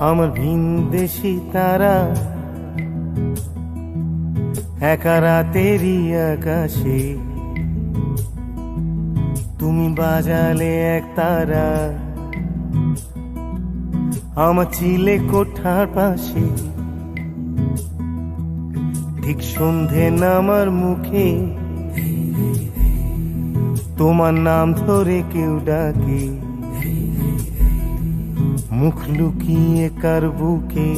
আমার ভিনদেশি তারা একা রাতেরই আকাশে তুমি বাজালে এক তারা আমার চিলে কোঠার পাশে ঠিক সন্ধে নামার মুখে তোমার নাম ধরে কেউ ডাকে মুখ লুকিয়ে কার বুকে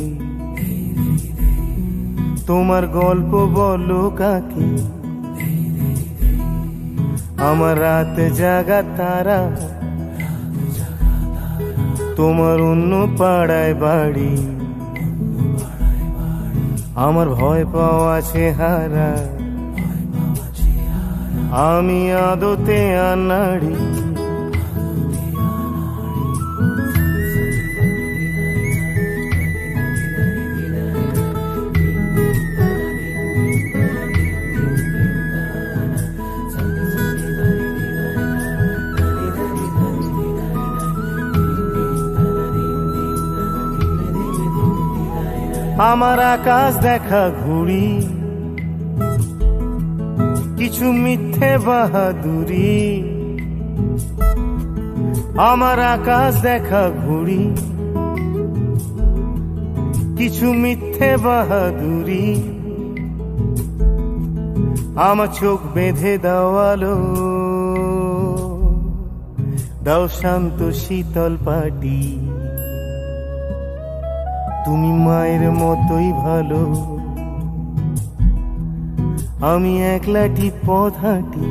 তোমার গল্প বলো কাকে আমার রাত জাগা তারা তোমার অন্য পাড়ায় বাড়ি আমার ভয় পাওয়া চেহারা আমি আদতে আনাড়ি আমার আকাশ দেখা ঘুড়ি কিছু মিথ্যে বাহাদুরি আমার আকাশ দেখা ঘুড়ি কিছু মিথ্যে বাহাদুরি আমার চোখ বেঁধে দেওয়ালো দাও শান্ত শীতল পাটি তুমি মায়ের মতোই ভালো আমি একলাটি পথ হাঁটি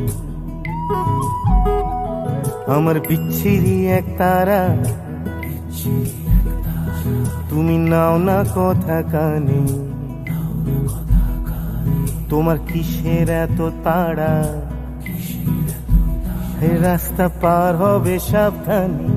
আমার বিচ্ছিরি এক তারা তুমি নাও না কথা কানে তোমার কিসের এত তাড়া রাস্তা পার হবে সাবধানে